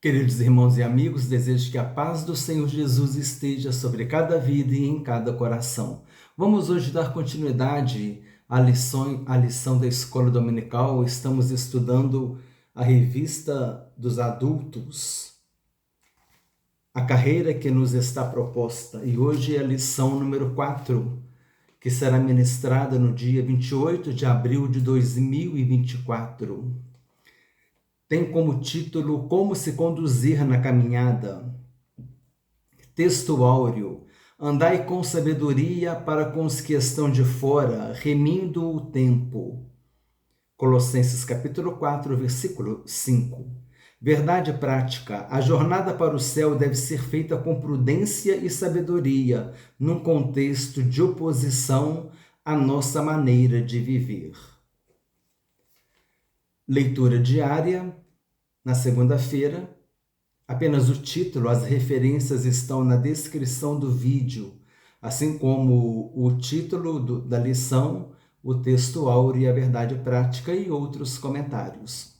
Queridos irmãos e amigos, desejo que a paz do Senhor Jesus esteja sobre cada vida e em cada coração. Vamos hoje dar continuidade à lição da Escola Dominical. Estamos estudando a revista dos adultos, a carreira que nos está proposta. E hoje é a lição número 4, que será ministrada no dia 28 de abril de 2024. Tem como título Como se conduzir na caminhada. Texto áureo. Andai com sabedoria para com os que estão de fora, remindo o tempo. Colossenses capítulo 4, versículo 5. Verdade prática. A jornada para o céu deve ser feita com prudência e sabedoria, num contexto de oposição à nossa maneira de viver. Leitura diária, na segunda-feira. Apenas o título, as referências estão na descrição do vídeo, assim como o título da lição, o texto áureo e a verdade prática e outros comentários.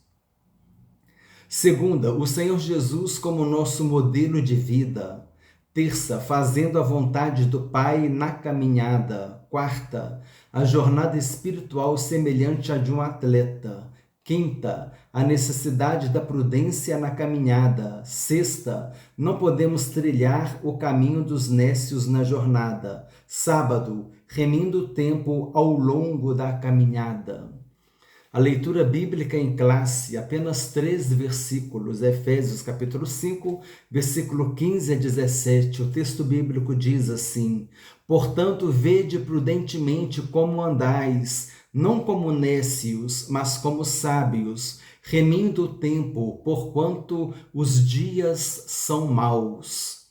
Segunda, o Senhor Jesus como nosso modelo de vida. Terça, fazendo a vontade do Pai na caminhada. Quarta, a jornada espiritual semelhante à de um atleta. Quinta, a necessidade da prudência na caminhada. Sexta, não podemos trilhar o caminho dos nécios na jornada. Sábado, remindo o tempo ao longo da caminhada. A leitura bíblica em classe, apenas 3 versículos, Efésios capítulo 5, versículo 15 a 17. O texto bíblico diz assim: Portanto, vede prudentemente como andais, não como nécios, mas como sábios, remindo o tempo, porquanto os dias são maus.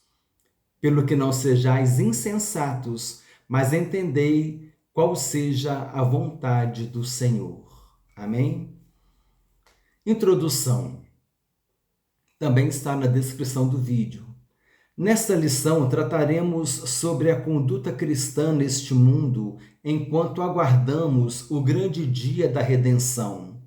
Pelo que não sejais insensatos, mas entendei qual seja a vontade do Senhor. Amém? Introdução. Também está na descrição do vídeo. Nesta lição, trataremos sobre a conduta cristã neste mundo enquanto aguardamos o grande dia da redenção.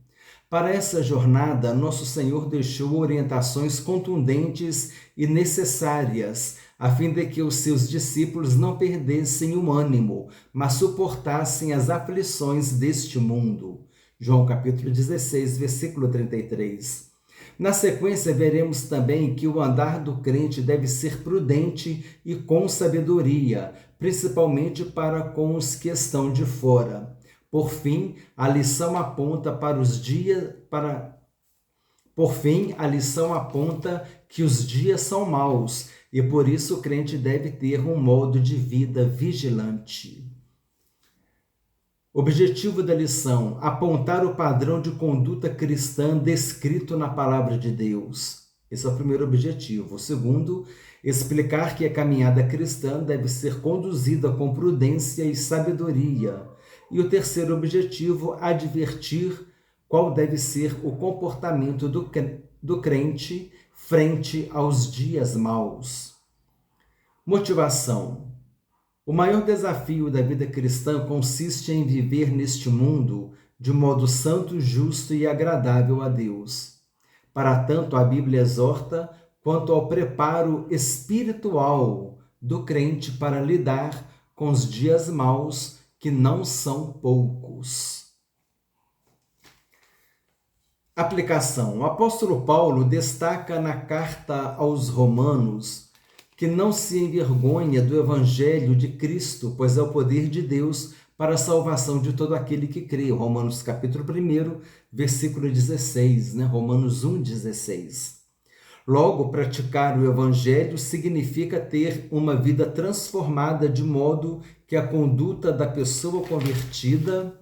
Para essa jornada, nosso Senhor deixou orientações contundentes e necessárias, a fim de que os seus discípulos não perdessem o ânimo, mas suportassem as aflições deste mundo. João capítulo 16, versículo 33. Na sequência, veremos também que o andar do crente deve ser prudente e com sabedoria, principalmente para com os que estão de fora. Por fim, a lição aponta que os dias são maus e por isso o crente deve ter um modo de vida vigilante. Objetivo da lição: apontar o padrão de conduta cristã descrito na palavra de Deus. Esse é o primeiro objetivo. O segundo, explicar que a caminhada cristã deve ser conduzida com prudência e sabedoria. E o terceiro objetivo, advertir qual deve ser o comportamento do crente frente aos dias maus. Motivação. O maior desafio da vida cristã consiste em viver neste mundo de modo santo, justo e agradável a Deus. Para tanto, a Bíblia exorta quanto ao preparo espiritual do crente para lidar com os dias maus, que não são poucos. Aplicação. O apóstolo Paulo destaca na carta aos Romanos que não se envergonha do Evangelho de Cristo, pois é o poder de Deus para a salvação de todo aquele que crê. Romanos capítulo 1, versículo 16, Romanos 1, 16. Logo, praticar o Evangelho significa ter uma vida transformada de modo que a conduta da pessoa convertida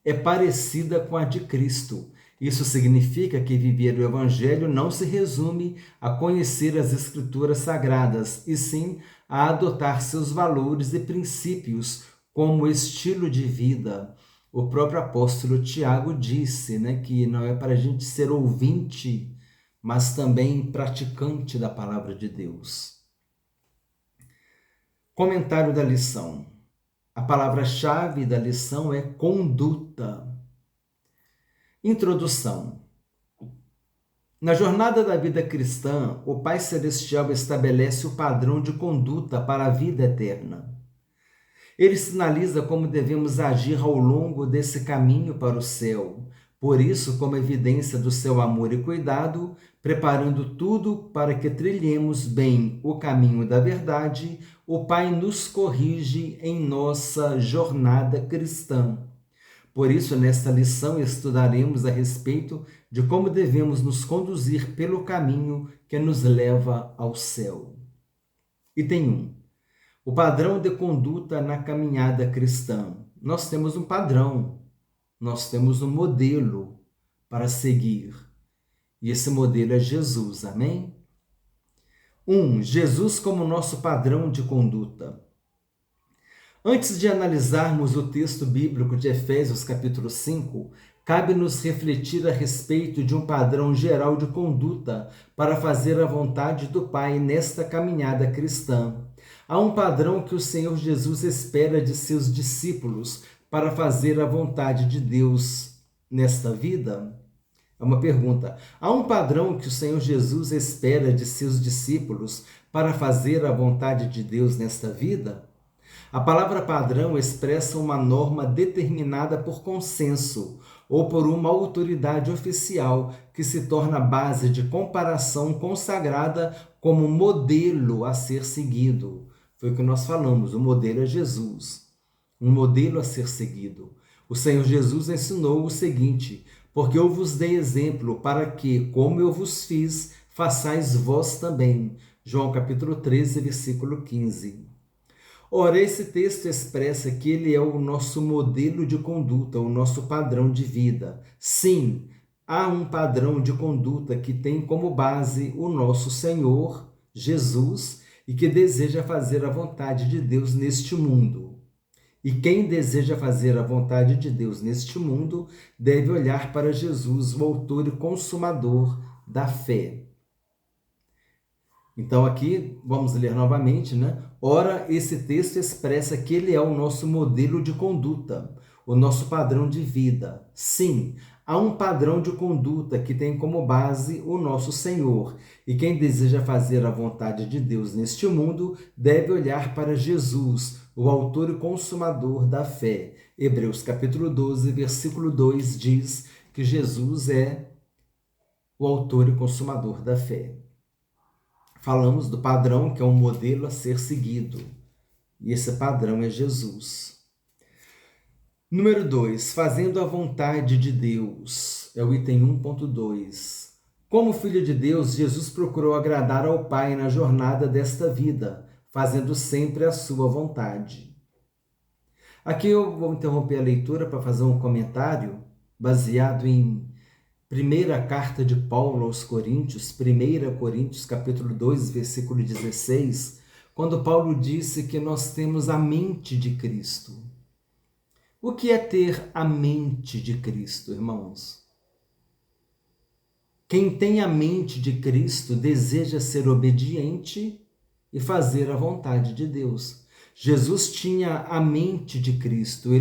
é parecida com a de Cristo. Isso significa que viver o Evangelho não se resume a conhecer as Escrituras Sagradas, e sim a adotar seus valores e princípios como estilo de vida. O próprio apóstolo Tiago disse, que não é para a gente ser ouvinte, mas também praticante da palavra de Deus. Comentário da lição. A palavra-chave da lição é conduta. Introdução. Na jornada da vida cristã, o Pai Celestial estabelece o padrão de conduta para a vida eterna. Ele sinaliza como devemos agir ao longo desse caminho para o céu. Por isso, como evidência do seu amor e cuidado, preparando tudo para que trilhemos bem o caminho da verdade, o Pai nos corrige em nossa jornada cristã. Por isso, nesta lição, estudaremos a respeito de como devemos nos conduzir pelo caminho que nos leva ao céu. Item 1. O padrão de conduta na caminhada cristã. Nós temos um padrão, nós temos um modelo para seguir. E esse modelo é Jesus, amém? 1. Jesus como nosso padrão de conduta. Antes de analisarmos o texto bíblico de Efésios capítulo 5, cabe-nos refletir a respeito de um padrão geral de conduta para fazer a vontade do Pai nesta caminhada cristã. Há um padrão que o Senhor Jesus espera de seus discípulos para fazer a vontade de Deus nesta vida? É uma pergunta. Há um padrão que o Senhor Jesus espera de seus discípulos para fazer a vontade de Deus nesta vida? A palavra padrão expressa uma norma determinada por consenso ou por uma autoridade oficial que se torna base de comparação consagrada como modelo a ser seguido. Foi o que nós falamos, o modelo é Jesus, um modelo a ser seguido. O Senhor Jesus ensinou o seguinte: porque eu vos dei exemplo para que, como eu vos fiz, façais vós também. João capítulo 13, versículo 15. Ora, esse texto expressa que ele é o nosso modelo de conduta, o nosso padrão de vida. Sim, há um padrão de conduta que tem como base o nosso Senhor, Jesus, e que deseja fazer a vontade de Deus neste mundo. E quem deseja fazer a vontade de Deus neste mundo deve olhar para Jesus, o autor e consumador da fé. Então aqui, vamos ler novamente, né? Ora, esse texto expressa que ele é o nosso modelo de conduta, o nosso padrão de vida. Sim, há um padrão de conduta que tem como base o nosso Senhor. E quem deseja fazer a vontade de Deus neste mundo deve olhar para Jesus, o autor e consumador da fé. Hebreus capítulo 12, versículo 2 diz que Jesus é o autor e consumador da fé. Falamos do padrão que é um modelo a ser seguido. E esse padrão é Jesus. Número 2. Fazendo a vontade de Deus. É o item 1.2. Como filho de Deus, Jesus procurou agradar ao Pai na jornada desta vida, fazendo sempre a sua vontade. Aqui eu vou interromper a leitura para fazer um comentário baseado em Primeira carta de Paulo aos Coríntios, 1 Coríntios capítulo 2, versículo 16, quando Paulo disse que nós temos a mente de Cristo. O que é ter a mente de Cristo, irmãos? Quem tem a mente de Cristo deseja ser obediente e fazer a vontade de Deus. Jesus tinha a mente de Cristo,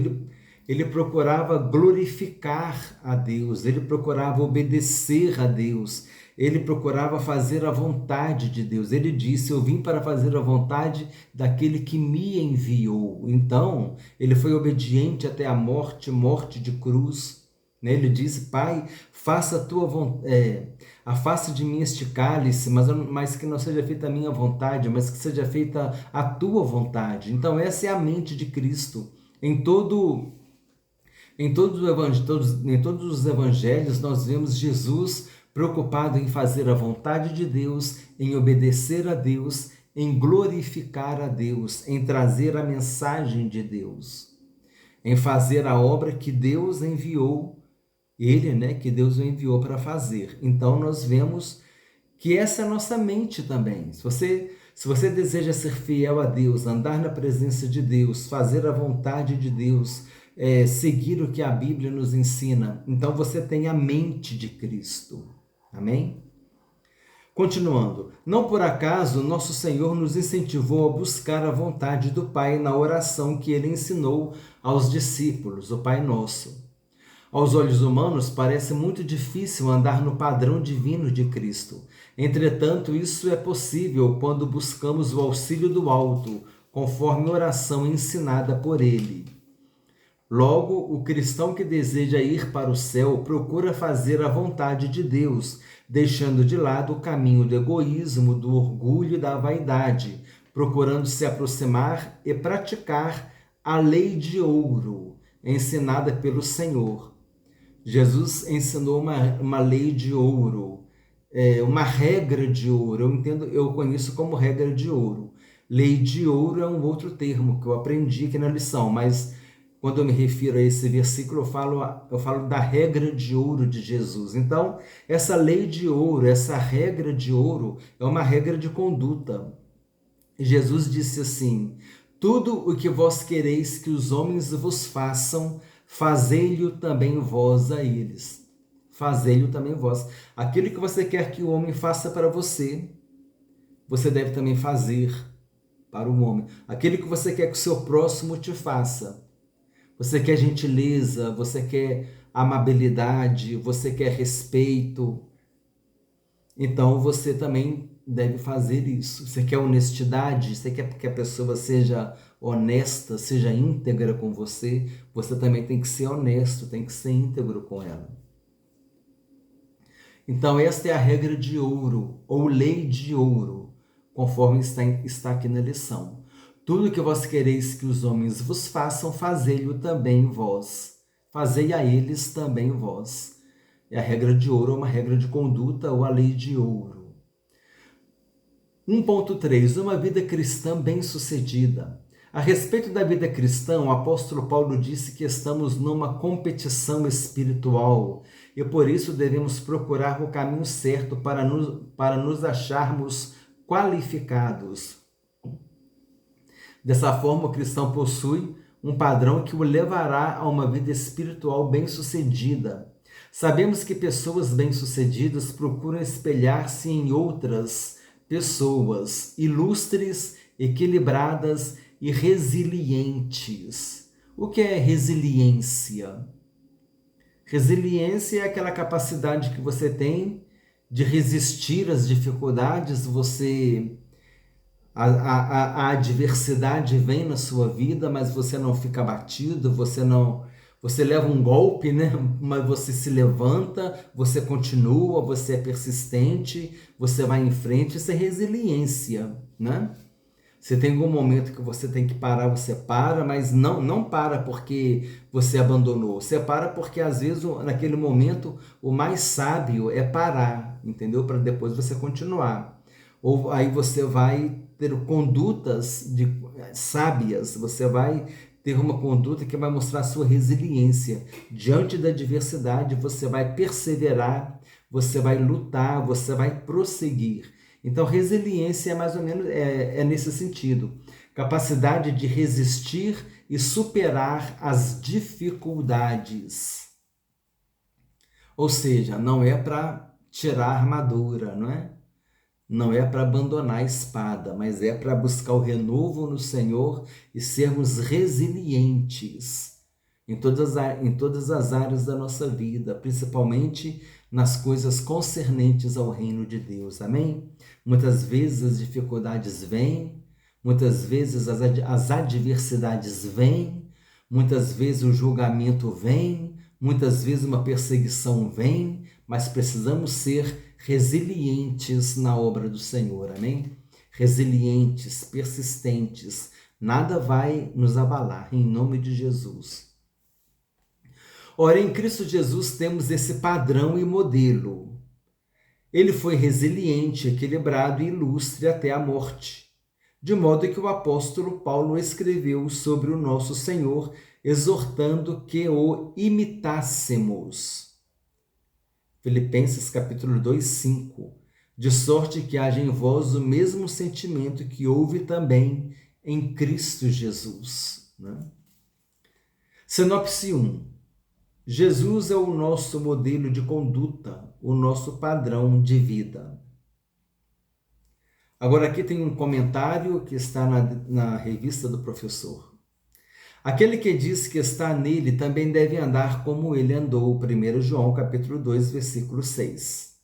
ele procurava glorificar a Deus, ele procurava obedecer a Deus, ele procurava fazer a vontade de Deus. Ele disse: eu vim para fazer a vontade daquele que me enviou. Então, ele foi obediente até a morte, morte de cruz. Ele disse: Pai, faça a tua vontade, afaste de mim este cálice, mas que não seja feita a minha vontade, mas que seja feita a tua vontade. Então, essa é a mente de Cristo. Em todos os evangelhos, nós vemos Jesus preocupado em fazer a vontade de Deus, em obedecer a Deus, em glorificar a Deus, em trazer a mensagem de Deus, em fazer a obra que Deus enviou, que Deus o enviou para fazer. Então, nós vemos que essa é a nossa mente também. Se você deseja ser fiel a Deus, andar na presença de Deus, fazer a vontade de Deus, seguir o que a Bíblia nos ensina, então você tem a mente de Cristo. Amém? Continuando, não por acaso nosso Senhor nos incentivou a buscar a vontade do Pai na oração que ele ensinou aos discípulos, o Pai Nosso. Aos olhos humanos, parece muito difícil andar no padrão divino de Cristo. Entretanto, isso é possível quando buscamos o auxílio do alto, conforme oração ensinada por ele. Logo, o cristão que deseja ir para o céu procura fazer a vontade de Deus, deixando de lado o caminho do egoísmo, do orgulho e da vaidade, procurando se aproximar e praticar a lei de ouro, ensinada pelo Senhor. Jesus ensinou uma lei de ouro, uma regra de ouro. Eu conheço como regra de ouro. Lei de ouro é um outro termo que eu aprendi aqui na lição, mas quando eu me refiro a esse versículo, eu falo da regra de ouro de Jesus. Então, essa lei de ouro, essa regra de ouro, é uma regra de conduta. Jesus disse assim: tudo o que vós quereis que os homens vos façam, fazei-lho também vós a eles. Fazei-lho também vós. Aquilo que você quer que o homem faça para você, você deve também fazer para o homem. Aquilo que você quer que o seu próximo te faça. Você quer gentileza, você quer amabilidade, você quer respeito. Então você também deve fazer isso. Você quer honestidade, você quer que a pessoa seja honesta, seja íntegra com você, você também tem que ser honesto, tem que ser íntegro com ela. Então esta é a regra de ouro, ou lei de ouro, conforme está aqui na lição. Tudo que vós quereis que os homens vos façam, fazei-o também vós. Fazei a eles também vós. É a regra de ouro, uma regra de conduta, ou a lei de ouro. 1.3. Uma vida cristã bem-sucedida. A respeito da vida cristã, o apóstolo Paulo disse que estamos numa competição espiritual e por isso devemos procurar o caminho certo para nos acharmos qualificados. Dessa forma, o cristão possui um padrão que o levará a uma vida espiritual bem-sucedida. Sabemos que pessoas bem-sucedidas procuram espelhar-se em outras pessoas ilustres, equilibradas e resilientes. O que é resiliência? Resiliência é aquela capacidade que você tem de resistir às dificuldades, a adversidade vem na sua vida, mas você não fica abatido, você leva um golpe, né? Mas você se levanta, você continua, você é persistente, você vai em frente, isso é resiliência, né? Se tem algum momento que você tem que parar, você para, mas não para porque você abandonou. Você para porque, às vezes, naquele momento, o mais sábio é parar, entendeu? Para depois você continuar. Ou aí você vai ter condutas sábias, você vai ter uma conduta que vai mostrar a sua resiliência. Diante da adversidade, você vai perseverar, você vai lutar, você vai prosseguir. Então, resiliência é mais ou menos nesse sentido. Capacidade de resistir e superar as dificuldades. Ou seja, não é para tirar a armadura, não é? Não é para abandonar a espada, mas é para buscar o renovo no Senhor e sermos resilientes em todas as áreas da nossa vida, principalmente nas coisas concernentes ao reino de Deus. Amém? Muitas vezes as dificuldades vêm, muitas vezes as adversidades vêm, muitas vezes o julgamento vem, muitas vezes uma perseguição vem, mas precisamos ser resilientes na obra do Senhor, amém? Resilientes, persistentes, nada vai nos abalar, em nome de Jesus. Ora, em Cristo Jesus temos esse padrão e modelo. Ele foi resiliente, equilibrado e ilustre até a morte, de modo que o apóstolo Paulo escreveu sobre o nosso Senhor, exortando que o imitássemos. Filipenses capítulo 2, 5. De sorte que haja em vós o mesmo sentimento que houve também em Cristo Jesus. Né? Sinopse 1. Jesus é o nosso modelo de conduta, o nosso padrão de vida. Agora aqui tem um comentário que está na revista do professor. Aquele que diz que está nele também deve andar como ele andou. 1 João capítulo 2, versículo 6.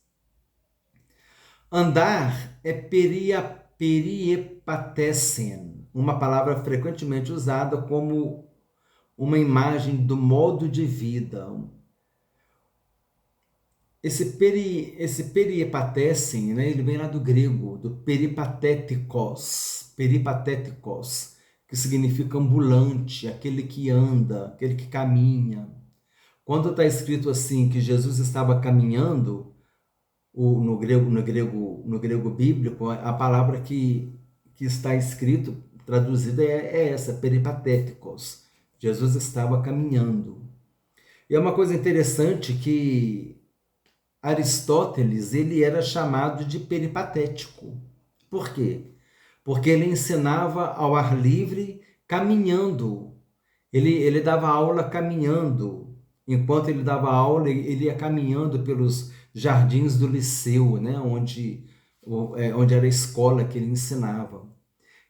Andar é periepatesen, uma palavra frequentemente usada como uma imagem do modo de vida. Esse periepatesen, né, ele vem lá do grego, do peripatéticos, que significa ambulante, aquele que anda, aquele que caminha. Quando está escrito assim que Jesus estava caminhando, no grego bíblico, a palavra que está escrito, traduzida é essa, peripatéticos. Jesus estava caminhando. E é uma coisa interessante que Aristóteles, ele era chamado de peripatético. Por quê? Porque ele ensinava ao ar livre, caminhando. Ele dava aula caminhando. Enquanto ele dava aula, ele ia caminhando pelos jardins do Liceu, né? onde era a escola que ele ensinava.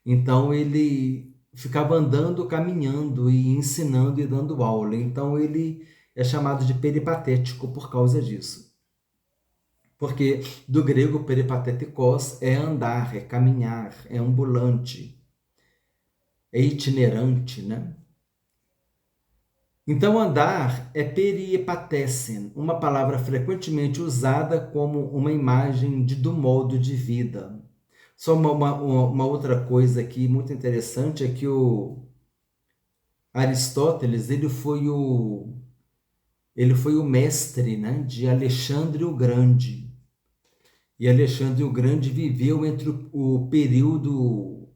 Então, ele ficava andando, caminhando e ensinando e dando aula. Então, ele é chamado de peripatético por causa disso. Porque do grego peripatetikos é andar, é caminhar, é ambulante, é itinerante, né? Então, andar é periepatesen, uma palavra frequentemente usada como uma imagem do modo de vida. Só uma outra coisa aqui muito interessante é que o Aristóteles ele foi o mestre, né, de Alexandre o Grande. E Alexandre o Grande viveu entre o período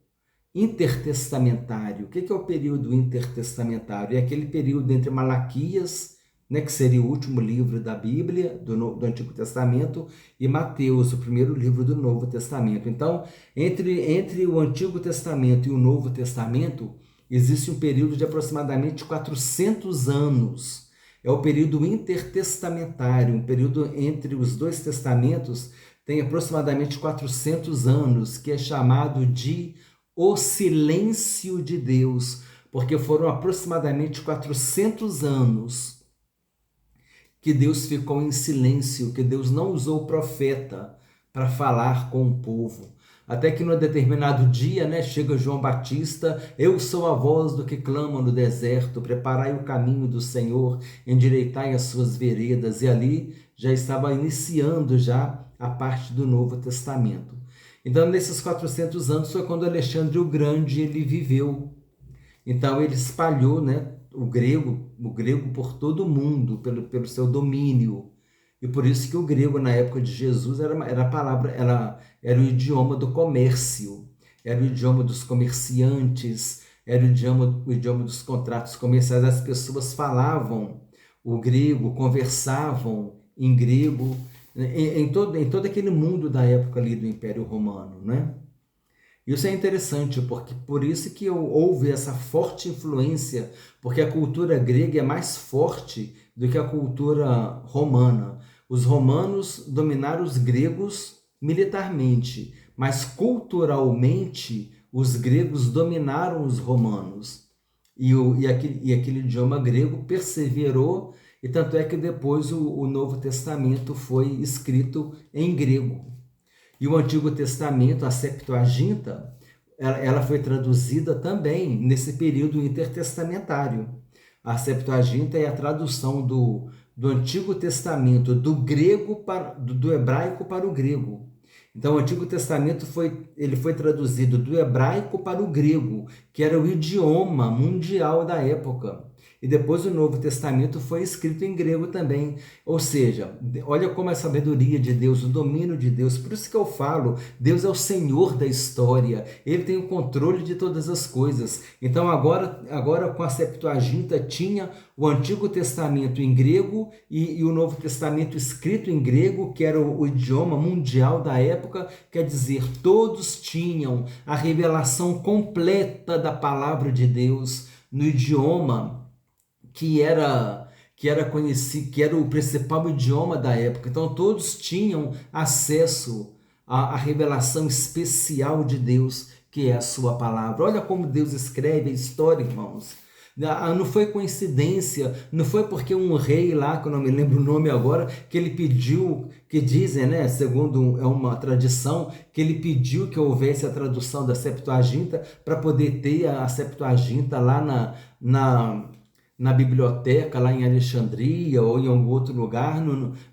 intertestamentário. O que é o período intertestamentário? É aquele período entre Malaquias, né, que seria o último livro da Bíblia, do Antigo Testamento, e Mateus, o primeiro livro do Novo Testamento. Então, entre o Antigo Testamento e o Novo Testamento, existe um período de aproximadamente 400 anos. É o período intertestamentário, um período entre os dois testamentos, tem aproximadamente 400 anos, que é chamado de o silêncio de Deus, porque foram aproximadamente 400 anos que Deus ficou em silêncio, que Deus não usou o profeta para falar com o povo. Até que num determinado dia, né, chega João Batista, eu sou a voz do que clama no deserto, preparai o caminho do Senhor, endireitai as suas veredas, e ali já estava iniciando já a parte do Novo Testamento. Então, nesses 400 anos foi quando Alexandre o Grande ele viveu. Então, ele espalhou, né, o grego por todo o mundo, pelo seu domínio. E por isso que o grego, na época de Jesus, era a palavra, era o idioma do comércio, era o idioma dos comerciantes, era o idioma dos contratos comerciais. As pessoas falavam o grego, conversavam em grego, em todo aquele mundo da época ali do Império Romano, né? Isso é interessante, porque por isso que houve essa forte influência, porque a cultura grega é mais forte do que a cultura romana. Os romanos dominaram os gregos militarmente, mas culturalmente os gregos dominaram os romanos. E aquele idioma grego perseverou, e tanto é que depois o Novo Testamento foi escrito em grego. E o Antigo Testamento, a Septuaginta, ela foi traduzida também nesse período intertestamentário. A Septuaginta é a tradução do Antigo Testamento do hebraico para o grego. Então, o Antigo Testamento foi traduzido do hebraico para o grego, que era o idioma mundial da época. E depois o Novo Testamento foi escrito em grego também. Ou seja, olha como a sabedoria de Deus, o domínio de Deus. Por isso que eu falo, Deus é o Senhor da história. Ele tem o controle de todas as coisas. Então agora com a Septuaginta tinha o Antigo Testamento em grego e o Novo Testamento escrito em grego, que era o idioma mundial da época. Quer dizer, todos tinham a revelação completa da palavra de Deus no idioma que era conhecido, que era o principal idioma da época. Então todos tinham acesso à revelação especial de Deus, que é a sua palavra. Olha como Deus escreve a história, irmãos. Não foi coincidência, não foi porque um rei lá, que eu não me lembro o nome agora, que ele pediu, que dizem, né, segundo é uma tradição, que ele pediu que houvesse a tradução da Septuaginta para poder ter a Septuaginta lá na biblioteca, lá em Alexandria ou em algum outro lugar.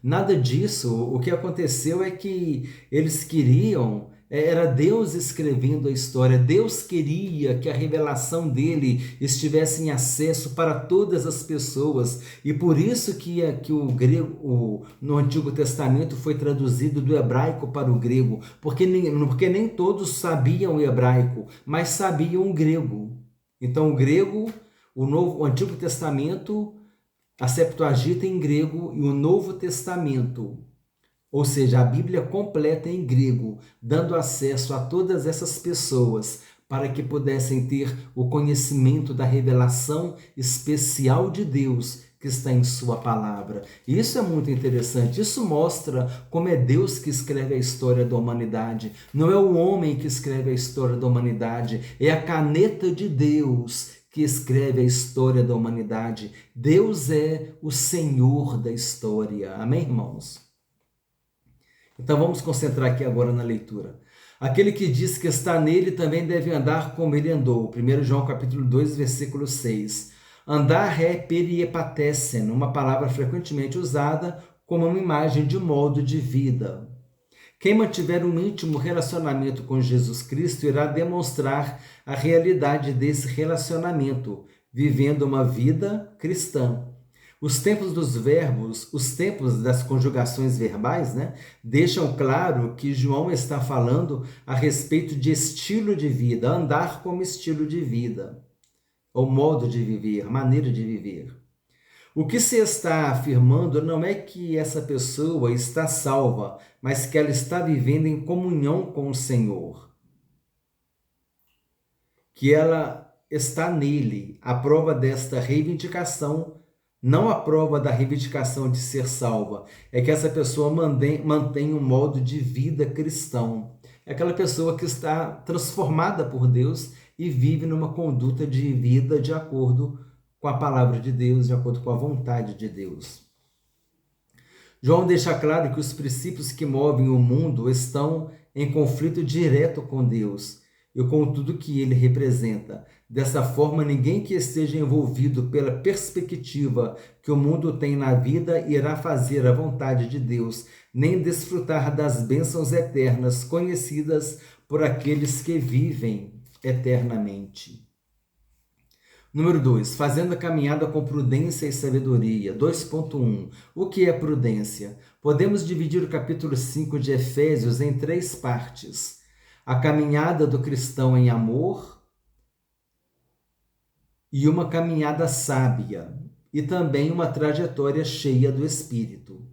Nada disso. O que aconteceu é que eles queriam. Era Deus escrevendo a história. Deus queria que a revelação dele estivesse em acesso para todas as pessoas. E por isso que o grego, no Antigo Testamento, foi traduzido do hebraico para o grego. Porque nem todos sabiam o hebraico, mas sabiam o grego. Então, o grego, o Antigo Testamento, a Septuaginta em grego e o Novo Testamento, ou seja, a Bíblia completa em grego, dando acesso a todas essas pessoas para que pudessem ter o conhecimento da revelação especial de Deus que está em sua palavra. E isso é muito interessante. Isso mostra como é Deus que escreve a história da humanidade. Não é o homem que escreve a história da humanidade, é a caneta de Deus que escreve a história da humanidade. Deus é o Senhor da história. Amém, irmãos? Então vamos concentrar aqui agora na leitura. Aquele que diz que está nele também deve andar como ele andou. 1 João capítulo 2, versículo 6. Andar é periepatesen, uma palavra frequentemente usada como uma imagem de modo de vida. Quem mantiver um íntimo relacionamento com Jesus Cristo irá demonstrar a realidade desse relacionamento, vivendo uma vida cristã. Os tempos dos verbos, os tempos das conjugações verbais, né, deixam claro que João está falando a respeito de estilo de vida, andar como estilo de vida, ou modo de viver, maneira de viver. O que se está afirmando não é que essa pessoa está salva, mas que ela está vivendo em comunhão com o Senhor. Que ela está nele. A prova desta reivindicação, não a prova da reivindicação de ser salva, é que essa pessoa mantém um modo de vida cristão. É aquela pessoa que está transformada por Deus e vive numa conduta de vida de acordo com a palavra de Deus, de acordo com a vontade de Deus. João deixa claro que os princípios que movem o mundo estão em conflito direto com Deus e com tudo que ele representa. Dessa forma, ninguém que esteja envolvido pela perspectiva que o mundo tem na vida irá fazer a vontade de Deus, nem desfrutar das bênçãos eternas conhecidas por aqueles que vivem eternamente. Número 2, fazendo a caminhada com prudência e sabedoria. 2.1, o que é prudência? Podemos dividir o capítulo 5 de Efésios em 3 partes. A caminhada do cristão em amor e uma caminhada sábia, e também uma trajetória cheia do Espírito.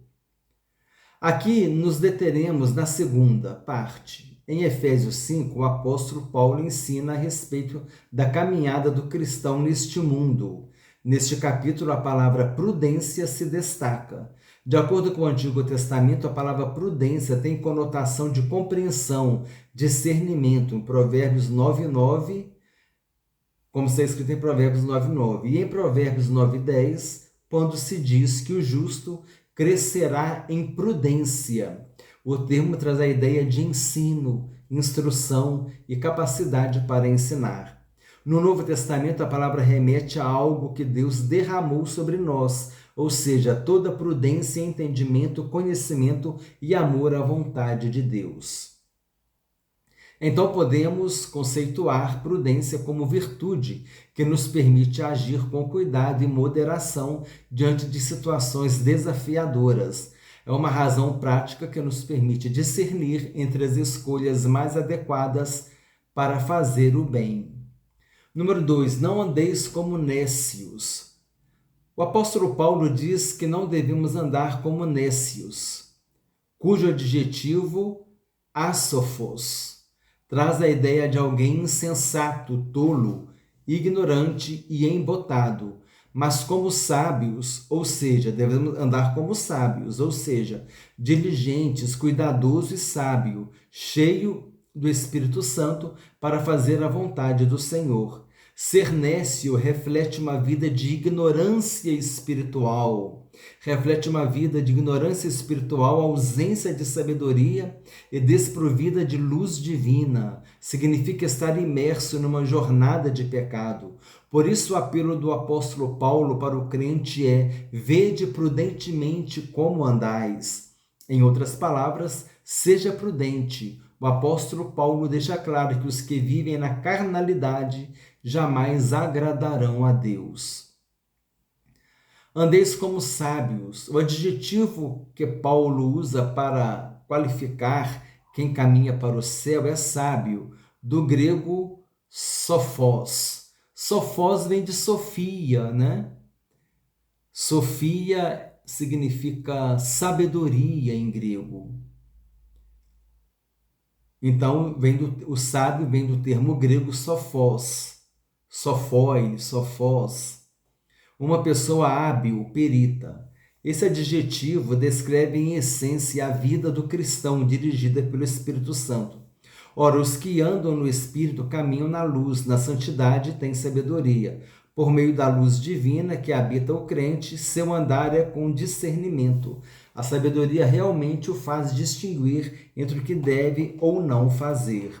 Aqui nos deteremos na segunda parte. Em Efésios 5, o apóstolo Paulo ensina a respeito da caminhada do cristão neste mundo. Neste capítulo, a palavra prudência se destaca. De acordo com o Antigo Testamento, a palavra prudência tem conotação de compreensão, discernimento, em Provérbios 9:9, como está escrito em Provérbios 9:9. E em Provérbios 9:10, quando se diz que o justo crescerá em prudência. O termo traz a ideia de ensino, instrução e capacidade para ensinar. No Novo Testamento, a palavra remete a algo que Deus derramou sobre nós, ou seja, toda prudência, entendimento, conhecimento e amor à vontade de Deus. Então podemos conceituar prudência como virtude que nos permite agir com cuidado e moderação diante de situações desafiadoras. É uma razão prática que nos permite discernir entre as escolhas mais adequadas para fazer o bem. Número 2, não andeis como nécios. O apóstolo Paulo diz que não devemos andar como nécios, cujo adjetivo, asofos, traz a ideia de alguém insensato, tolo, ignorante e embotado, mas como sábios, ou seja, devemos andar como sábios, ou seja, diligentes, cuidadoso e sábio, cheio do Espírito Santo para fazer a vontade do Senhor. Ser nécio reflete uma vida de ignorância espiritual. Reflete uma vida de ignorância espiritual, ausência de sabedoria e desprovida de luz divina. Significa estar imerso numa jornada de pecado. Por isso o apelo do apóstolo Paulo para o crente é: vede prudentemente como andais. Em outras palavras, seja prudente. O apóstolo Paulo deixa claro que os que vivem na carnalidade jamais agradarão a Deus. Andeis como sábios. O adjetivo que Paulo usa para qualificar quem caminha para o céu é sábio, do grego sofós. Sofós vem de Sofia, né? Sofia significa sabedoria em grego. Então, o sábio vem do termo grego sofós, sofói, sofós. Uma pessoa hábil, perita. Esse adjetivo descreve em essência a vida do cristão dirigida pelo Espírito Santo. Ora, os que andam no Espírito caminham na luz, na santidade e têm sabedoria. Por meio da luz divina que habita o crente, seu andar é com discernimento. A sabedoria realmente o faz distinguir entre o que deve ou não fazer.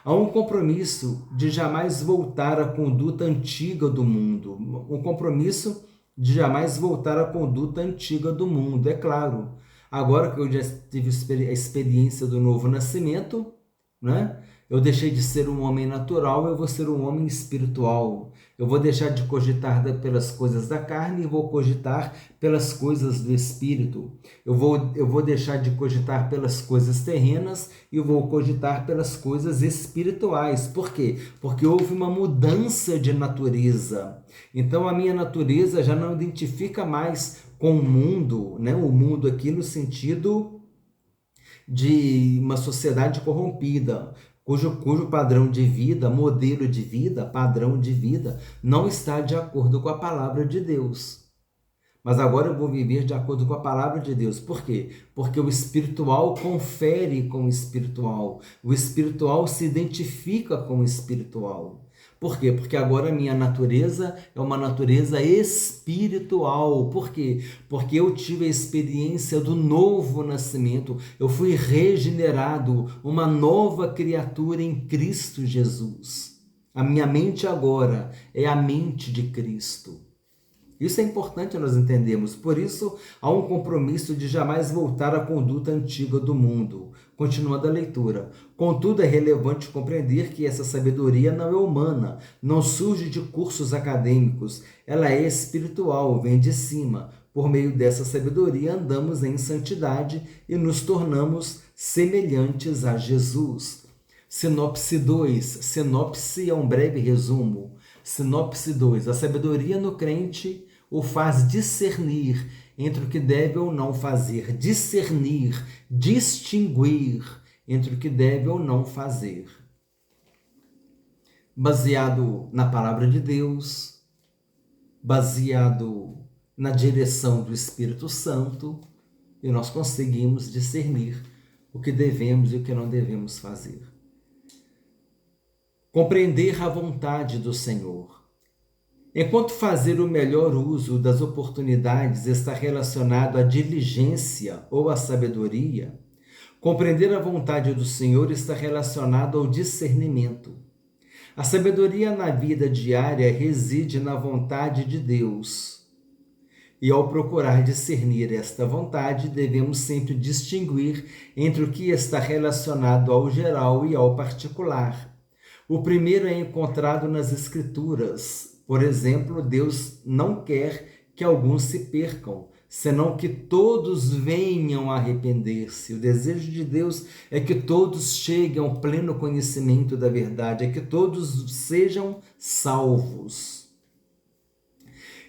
Há um compromisso de jamais voltar à conduta antiga do mundo. Um compromisso de jamais voltar à conduta antiga do mundo, é claro. Agora que eu já tive a experiência do novo nascimento, né? Eu deixei de ser um homem natural, eu vou ser um homem espiritual. Eu vou deixar de cogitar pelas coisas da carne e vou cogitar pelas coisas do espírito. Eu vou deixar de cogitar pelas coisas terrenas e eu vou cogitar pelas coisas espirituais. Por quê? Porque houve uma mudança de natureza. Então a minha natureza já não identifica mais com o mundo, né? O mundo aqui no sentido de uma sociedade corrompida, cujo padrão de vida, modelo de vida, padrão de vida, não está de acordo com a palavra de Deus. Mas agora eu vou viver de acordo com a palavra de Deus. Por quê? Porque o espiritual confere com o espiritual. O espiritual se identifica com o espiritual. Por quê? Porque agora a minha natureza é uma natureza espiritual. Por quê? Porque eu tive a experiência do novo nascimento. Eu fui regenerado, uma nova criatura em Cristo Jesus. A minha mente agora é a mente de Cristo. Isso é importante nós entendermos. Por isso, há um compromisso de jamais voltar à conduta antiga do mundo. Continuando a leitura. Contudo, é relevante compreender que essa sabedoria não é humana, não surge de cursos acadêmicos. Ela é espiritual, vem de cima. Por meio dessa sabedoria, andamos em santidade e nos tornamos semelhantes a Jesus. Sinopse 2. Sinopse é um breve resumo. Sinopse 2. A sabedoria no crente o faz discernir entre o que deve ou não fazer. Discernir, distinguir entre o que deve ou não fazer. Baseado na palavra de Deus, baseado na direção do Espírito Santo, e nós conseguimos discernir o que devemos e o que não devemos fazer. Compreender a vontade do Senhor. Enquanto fazer o melhor uso das oportunidades está relacionado à diligência ou à sabedoria, compreender a vontade do Senhor está relacionado ao discernimento. A sabedoria na vida diária reside na vontade de Deus. E ao procurar discernir esta vontade, devemos sempre distinguir entre o que está relacionado ao geral e ao particular. O primeiro é encontrado nas Escrituras. Por exemplo, Deus não quer que alguns se percam, senão que todos venham a arrepender-se. O desejo de Deus é que todos cheguem ao pleno conhecimento da verdade, é que todos sejam salvos.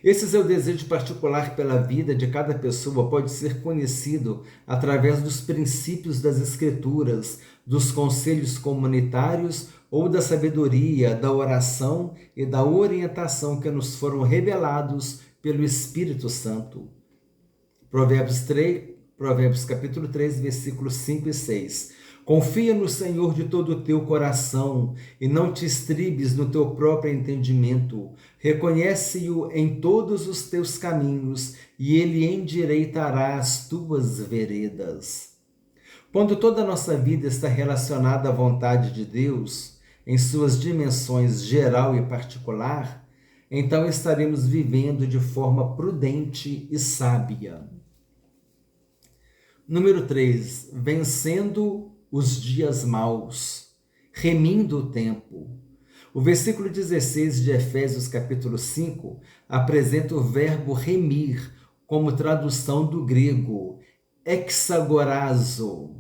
Esse é o desejo particular pela vida de cada pessoa, pode ser conhecido através dos princípios das Escrituras, dos conselhos comunitários ou da sabedoria, da oração e da orientação que nos foram revelados pelo Espírito Santo. Provérbios capítulo 3, versículos 5 e 6. Confia no Senhor de todo o teu coração e não te estribes no teu próprio entendimento. Reconhece-o em todos os teus caminhos e ele endireitará as tuas veredas. Quando toda a nossa vida está relacionada à vontade de Deus, em suas dimensões geral e particular, então estaremos vivendo de forma prudente e sábia. Número 3, vencendo os dias maus, remindo o tempo. O versículo 16 de Efésios capítulo 5 apresenta o verbo remir como tradução do grego exagorazo.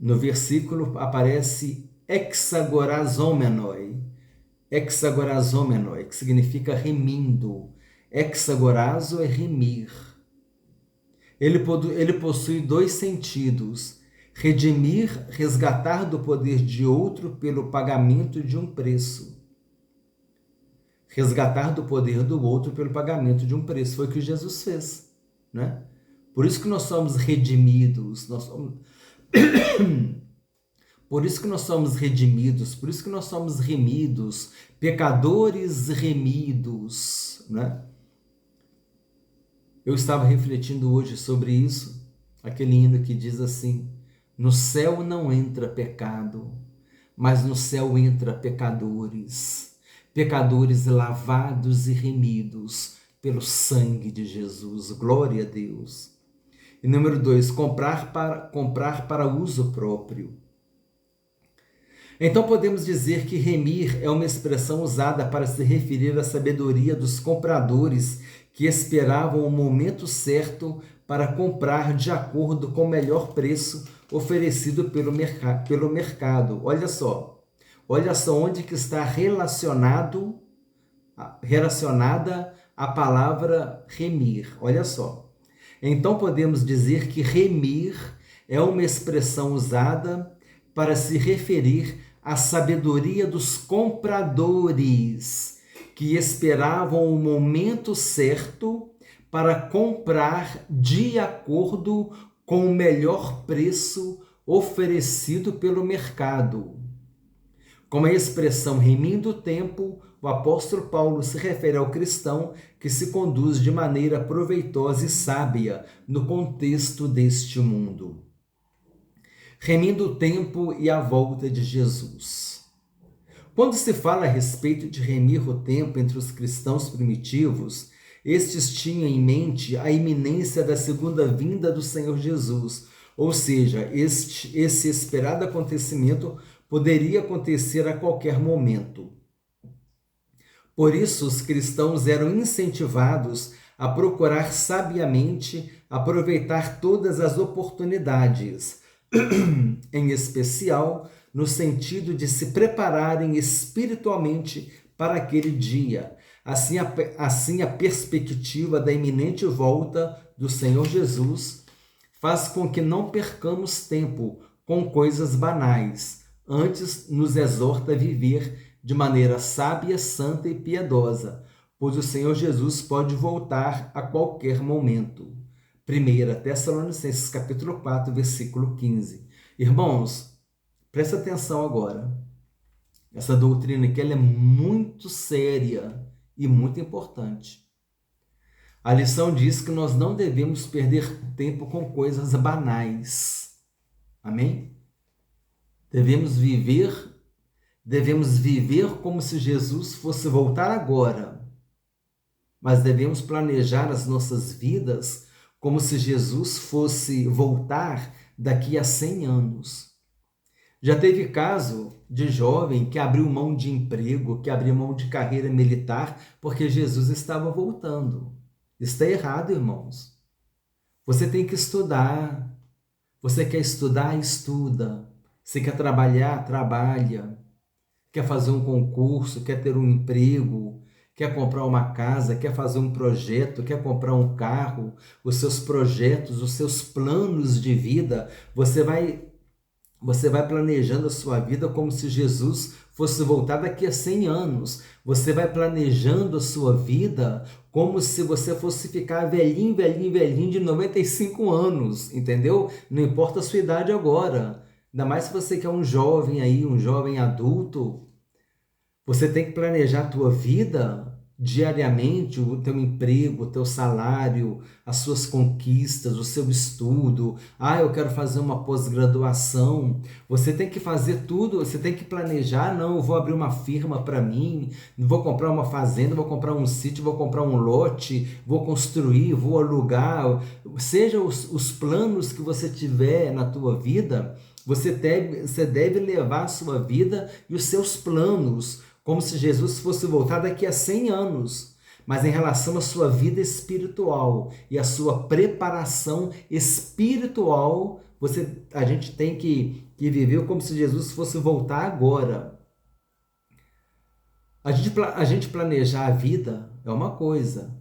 No versículo aparece exagorazomenoi, que significa remindo. Exagorazo é remir. Ele possui dois sentidos: redimir, resgatar do poder de outro pelo pagamento de um preço. Resgatar do poder do outro pelo pagamento de um preço. Foi o que Jesus fez, né? Por isso que nós somos redimidos, por isso que nós somos redimidos, por isso que nós somos remidos, pecadores remidos, né? Eu estava refletindo hoje sobre isso, aquele hino que diz assim: no céu não entra pecado, mas no céu entra pecadores, pecadores lavados e remidos pelo sangue de Jesus. Glória a Deus. E número 2, comprar para uso próprio. Então podemos dizer que remir é uma expressão usada para se referir à sabedoria dos compradores que esperavam o momento certo para comprar de acordo com o melhor preço oferecido pelo mercado. Olha só onde que está relacionada a palavra remir. Olha só. Então podemos dizer que remir é uma expressão usada para se referir à sabedoria dos compradores que esperavam o momento certo para comprar de acordo com o melhor preço oferecido pelo mercado. Com a expressão remindo o tempo, o apóstolo Paulo se refere ao cristão que se conduz de maneira proveitosa e sábia no contexto deste mundo. Remindo o tempo e a volta de Jesus. Quando se fala a respeito de remir o tempo entre os cristãos primitivos, estes tinham em mente a iminência da segunda vinda do Senhor Jesus, ou seja, esse esperado acontecimento poderia acontecer a qualquer momento. Por isso, os cristãos eram incentivados a procurar sabiamente aproveitar todas as oportunidades, em especial no sentido de se prepararem espiritualmente para aquele dia. Assim, a perspectiva da iminente volta do Senhor Jesus faz com que não percamos tempo com coisas banais. Antes, nos exorta a viver de maneira sábia, santa e piedosa, pois o Senhor Jesus pode voltar a qualquer momento. 1 Tessalonicenses capítulo 4, versículo 15. Irmãos, presta atenção agora. Essa doutrina aqui ela é muito séria e muito importante. A lição diz que nós não devemos perder tempo com coisas banais. Amém? Devemos viver como se Jesus fosse voltar agora. Mas devemos planejar as nossas vidas como se Jesus fosse voltar daqui a 100 anos. Já teve caso de jovem que abriu mão de emprego, que abriu mão de carreira militar, porque Jesus estava voltando. Está errado, irmãos. Você tem que estudar. Você quer estudar? Estuda. Você quer trabalhar? Trabalha. Quer fazer um concurso? Quer ter um emprego? Quer comprar uma casa? Quer fazer um projeto? Quer comprar um carro? Os seus projetos, os seus planos de vida, você vai Você vai planejando a sua vida como se Jesus fosse voltar daqui a 100 anos. Você vai planejando a sua vida como se você fosse ficar velhinho, velhinho, velhinho de 95 anos, entendeu? Não importa a sua idade agora. Ainda mais se você quer um jovem aí, um jovem adulto. Você tem que planejar a tua vida diariamente, o teu emprego, o teu salário, as suas conquistas, o seu estudo. Ah, eu quero fazer uma pós-graduação. Você tem que fazer tudo, você tem que planejar. Não, eu vou abrir uma firma para mim, vou comprar uma fazenda, vou comprar um sítio, vou comprar um lote, vou construir, vou alugar. Seja os planos que você tiver na tua vida, você deve levar a sua vida e os seus planos como se Jesus fosse voltar daqui a 100 anos. Mas em relação à sua vida espiritual e à sua preparação espiritual, a gente tem que viver como se Jesus fosse voltar agora. A gente planejar a vida é uma coisa.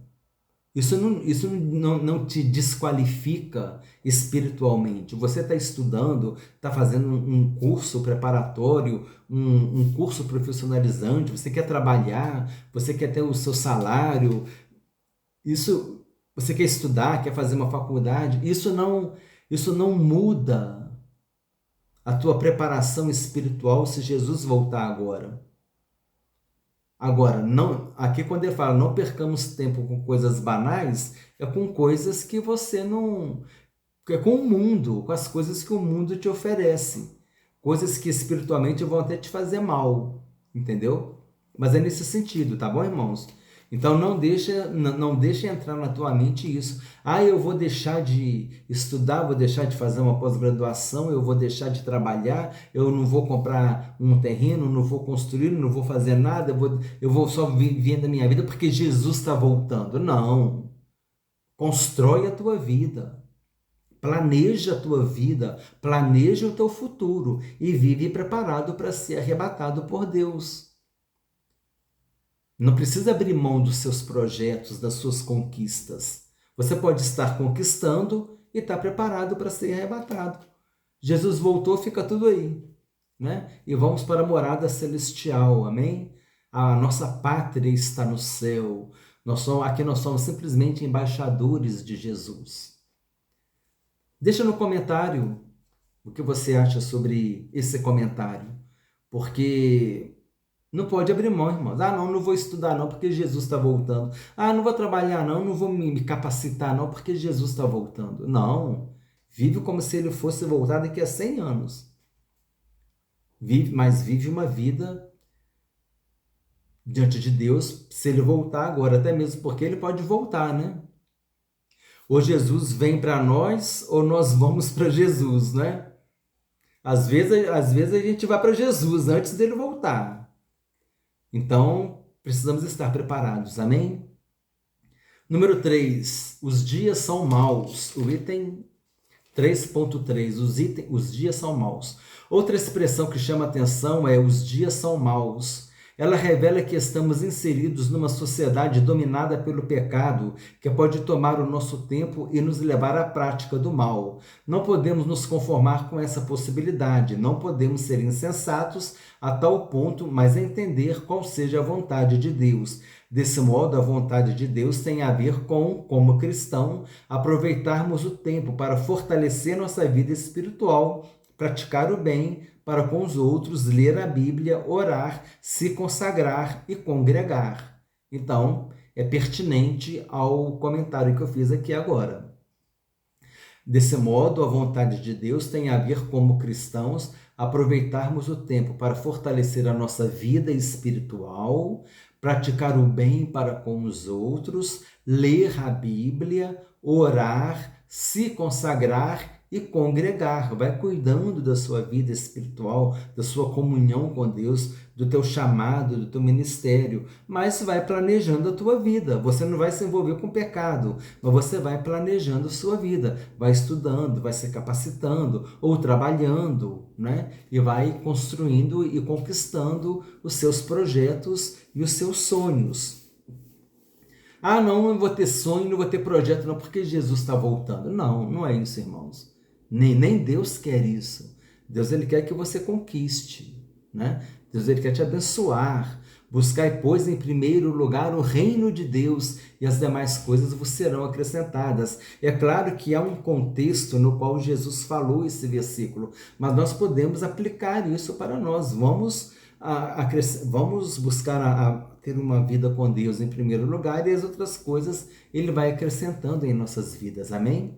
Isso não te desqualifica espiritualmente. Você está estudando, está fazendo um curso preparatório, um curso profissionalizante, você quer trabalhar, você quer ter o seu salário, você quer estudar, quer fazer uma faculdade, isso não muda a tua preparação espiritual se Jesus voltar agora. Agora, não, aqui quando ele fala não percamos tempo com coisas banais, é com coisas que você não... É com o mundo, com as coisas que o mundo te oferece. Coisas que espiritualmente vão até te fazer mal, entendeu? Mas é nesse sentido, tá bom, irmãos? Então não deixa entrar na tua mente isso. Ah, eu vou deixar de estudar, vou deixar de fazer uma pós-graduação, eu vou deixar de trabalhar, eu não vou comprar um terreno, não vou construir, não vou fazer nada, eu vou só viver da minha vida porque Jesus está voltando. Não. Constrói a tua vida. Planeja a tua vida, planeja o teu futuro e vive preparado para ser arrebatado por Deus. Não precisa abrir mão dos seus projetos, das suas conquistas. Você pode estar conquistando e estar preparado para ser arrebatado. Jesus voltou, fica tudo aí, né? E vamos para a morada celestial, amém? A nossa pátria está no céu. Aqui nós somos simplesmente embaixadores de Jesus. Deixa no comentário o que você acha sobre esse comentário, porque não pode abrir mão, irmãos. Ah, não vou estudar não, porque Jesus está voltando. Ah, não vou trabalhar não vou me capacitar não, porque Jesus está voltando. Não, vive como se ele fosse voltar daqui a 100 anos. Mas vive uma vida diante de Deus, se ele voltar agora, até mesmo porque ele pode voltar, né? Ou Jesus vem para nós, ou nós vamos para Jesus, né? Às vezes a gente vai para Jesus antes dele voltar. Então, precisamos estar preparados, amém? Número 3, os dias são maus. O item 3.3, os dias são maus. Outra expressão que chama atenção é os dias são maus. Ela revela que estamos inseridos numa sociedade dominada pelo pecado, que pode tomar o nosso tempo e nos levar à prática do mal. Não podemos nos conformar com essa possibilidade, não podemos ser insensatos a tal ponto, mas entender qual seja a vontade de Deus. Desse modo, a vontade de Deus tem a ver com, como cristão, aproveitarmos o tempo para fortalecer nossa vida espiritual, praticar o bem para com os outros, ler a Bíblia, orar, se consagrar e congregar. Então, é pertinente ao comentário que eu fiz aqui agora. Desse modo, a vontade de Deus tem a ver, como cristãos, aproveitarmos o tempo para fortalecer a nossa vida espiritual, praticar o bem para com os outros, ler a Bíblia, orar, se consagrar e congregar. Vai cuidando da sua vida espiritual, da sua comunhão com Deus, do teu chamado, do teu ministério, mas vai planejando a tua vida. Você não vai se envolver com pecado, mas você vai planejando a sua vida, vai estudando, vai se capacitando ou trabalhando, né? E vai construindo e conquistando os seus projetos e os seus sonhos. Ah, não vou ter sonho, não vou ter projeto, não, porque Jesus está voltando. Não é isso, irmãos. Nem Deus quer isso. Deus ele quer que você conquiste, né? Deus ele quer te abençoar. Buscai, pois, em primeiro lugar o reino de Deus e as demais coisas vos serão acrescentadas. É claro que há um contexto no qual Jesus falou esse versículo, mas nós podemos aplicar isso para nós. Vamos buscar ter uma vida com Deus em primeiro lugar e as outras coisas ele vai acrescentando em nossas vidas. Amém?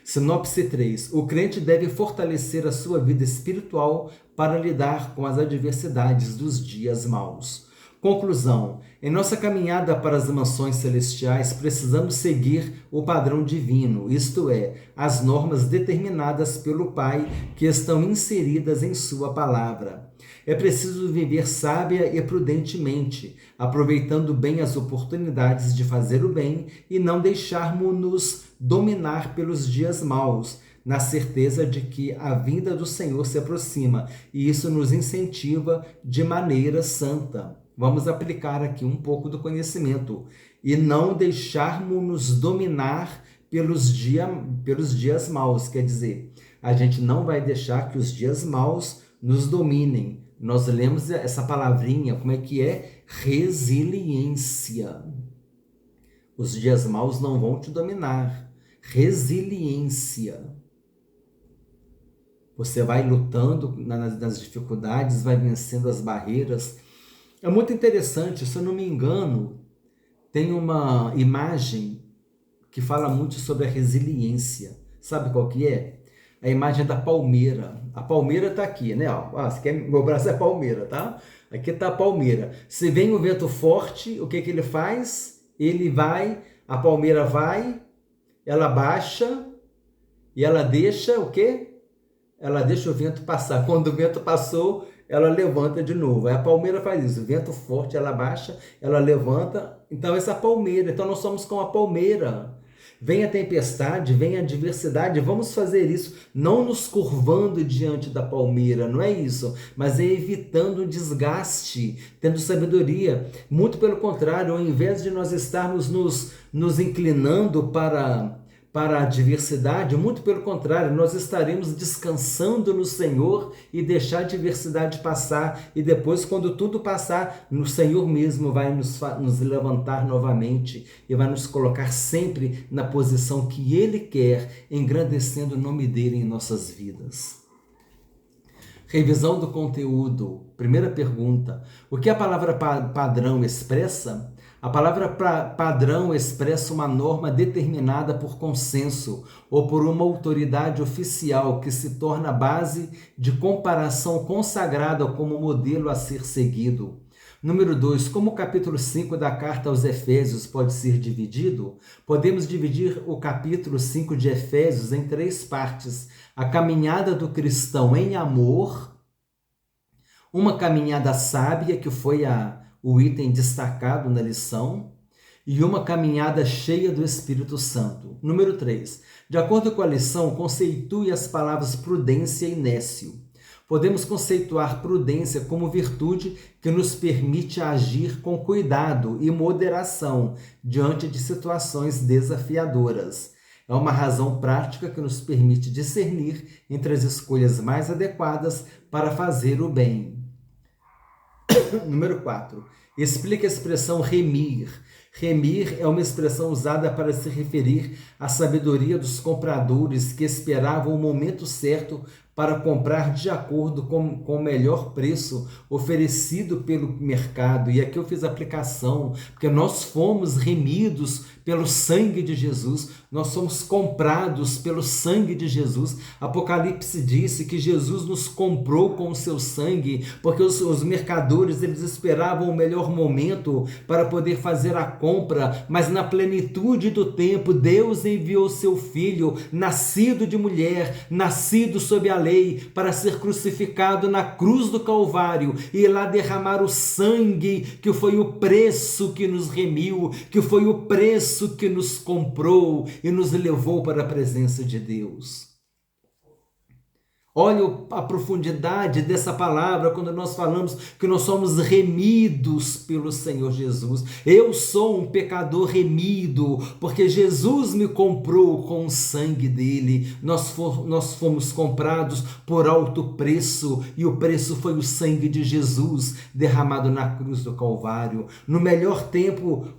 Sinopse 3. O crente deve fortalecer a sua vida espiritual para lidar com as adversidades dos dias maus. Conclusão. Em nossa caminhada para as mansões celestiais, precisamos seguir o padrão divino, isto é, as normas determinadas pelo Pai que estão inseridas em sua palavra. É preciso viver sábia e prudentemente, aproveitando bem as oportunidades de fazer o bem e não deixarmos-nos dominar pelos dias maus, na certeza de que a vinda do Senhor se aproxima, e isso nos incentiva de maneira santa. Vamos aplicar aqui um pouco do conhecimento e não deixarmos-nos dominar pelos dias maus, quer dizer, a gente não vai deixar que os dias maus nos dominem. Nós lemos essa palavrinha, como é que é? Resiliência. Os dias maus não vão te dominar. Resiliência. Você vai lutando nas dificuldades, vai vencendo as barreiras. É muito interessante, se eu não me engano, tem uma imagem que fala muito sobre a resiliência. Sabe qual que é? A imagem da palmeira. A palmeira está aqui, né? Meu braço é palmeira, tá? Aqui está a palmeira. Se vem um vento forte, o que ele faz? A palmeira vai, ela baixa e ela deixa o quê? Ela deixa o vento passar. Quando o vento passou, ela levanta de novo. Aí a palmeira faz isso. O vento forte, ela baixa, ela levanta. Então essa palmeira. Então nós somos como a palmeira. Vem a tempestade, vem a adversidade, vamos fazer isso, não nos curvando diante da palmeira, não é isso, mas é evitando o desgaste, tendo sabedoria. Muito pelo contrário, ao invés de nós estarmos nos inclinando para a adversidade, muito pelo contrário, nós estaremos descansando no Senhor e deixar a adversidade passar, e depois, quando tudo passar, o Senhor mesmo vai nos levantar novamente e vai nos colocar sempre na posição que Ele quer, engrandecendo o nome dEle em nossas vidas. Revisão do conteúdo. Primeira pergunta. O que a palavra padrão expressa? A palavra padrão expressa uma norma determinada por consenso ou por uma autoridade oficial que se torna base de comparação consagrada como modelo a ser seguido. Número 2. Como o capítulo 5 da carta aos Efésios pode ser dividido? Podemos dividir o capítulo 5 de Efésios em 3 partes. A caminhada do cristão em amor, uma caminhada sábia, que foi o item destacado na lição, e uma caminhada cheia do Espírito Santo. Número 3. De acordo com a lição, conceitue as palavras prudência e nécio. Podemos conceituar prudência como virtude que nos permite agir com cuidado e moderação diante de situações desafiadoras. É uma razão prática que nos permite discernir entre as escolhas mais adequadas para fazer o bem. Número 4. Explica a expressão remir. Remir é uma expressão usada para se referir à sabedoria dos compradores que esperavam o momento certo para comprar de acordo com o melhor preço oferecido pelo mercado. E aqui eu fiz a aplicação, porque nós fomos remidos pelo sangue de Jesus, nós somos comprados pelo sangue de Jesus. Apocalipse disse que Jesus nos comprou com o seu sangue, porque os mercadores eles esperavam o melhor momento para poder fazer a compra, mas na plenitude do tempo, Deus enviou seu Filho, nascido de mulher, nascido sob a lei, para ser crucificado na cruz do Calvário e lá derramar o sangue, que foi o preço que nos remiu, que foi o preço que nos comprou e nos levou para a presença de Deus. Olha a profundidade dessa palavra quando nós falamos que nós somos remidos pelo Senhor Jesus. Eu sou um pecador remido, porque Jesus me comprou com o sangue dele. Nós fomos comprados por alto preço, e o preço foi o sangue de Jesus derramado na cruz do Calvário. No melhor tempo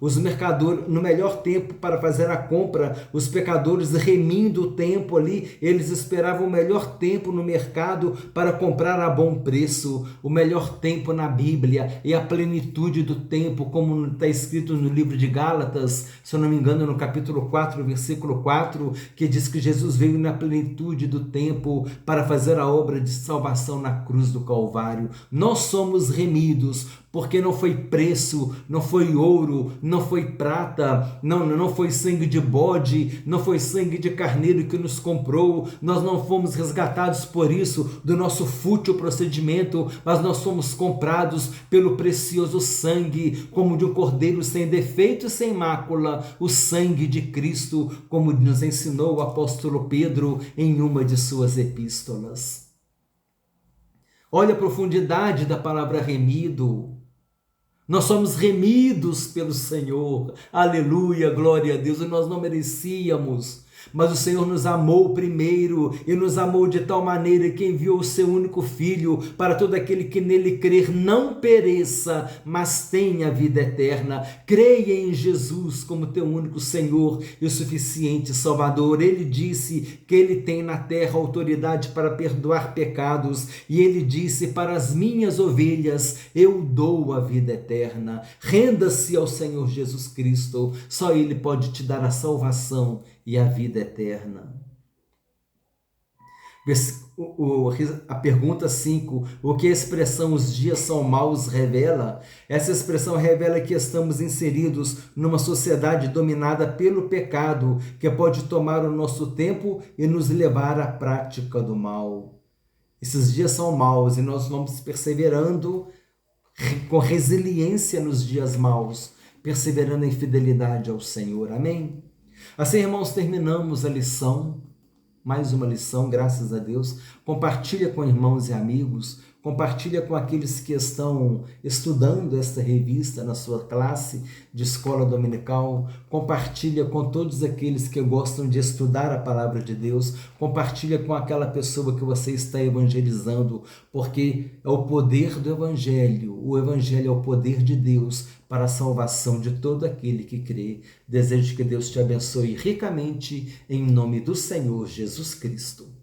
para fazer a compra, os pecadores remindo o tempo ali, eles esperavam o melhor tempo no mercado para comprar a bom preço. O melhor tempo na Bíblia é a plenitude do tempo, como está escrito no livro de Gálatas, se eu não me engano, no capítulo 4, versículo 4, que diz que Jesus veio na plenitude do tempo para fazer a obra de salvação na cruz do Calvário. Nós somos remidos, porque não foi preço, não foi ouro, não foi prata, não foi sangue de bode, não foi sangue de carneiro que nos comprou. Nós não fomos resgatados por isso, do nosso fútil procedimento, mas nós fomos comprados pelo precioso sangue, como de um cordeiro sem defeito e sem mácula, o sangue de Cristo, como nos ensinou o apóstolo Pedro em uma de suas epístolas. Olha a profundidade da palavra remido. Nós somos remidos pelo Senhor, aleluia, glória a Deus, e nós não merecíamos, mas o Senhor nos amou primeiro, e nos amou de tal maneira que enviou o seu único Filho, para todo aquele que nele crer não pereça, mas tenha vida eterna. Creia em Jesus como teu único Senhor e o suficiente Salvador. Ele disse que ele tem na terra autoridade para perdoar pecados, e ele disse: para as minhas ovelhas eu dou a vida eterna. Renda-se ao Senhor Jesus Cristo, só ele pode te dar a salvação e a vida eterna. A pergunta 5, o que a expressão os dias são maus revela? Essa expressão revela que estamos inseridos numa sociedade dominada pelo pecado, que pode tomar o nosso tempo e nos levar à prática do mal. Esses dias são maus e nós vamos perseverando com resiliência nos dias maus, perseverando em fidelidade ao Senhor. Amém? Assim, irmãos, terminamos a lição, mais uma lição, graças a Deus. Compartilha com irmãos e amigos, compartilha com aqueles que estão estudando esta revista na sua classe de escola dominical, compartilha com todos aqueles que gostam de estudar a palavra de Deus, compartilha com aquela pessoa que você está evangelizando, porque é o poder do Evangelho, o Evangelho é o poder de Deus para a salvação de todo aquele que crê. Desejo que Deus te abençoe ricamente, em nome do Senhor Jesus Cristo.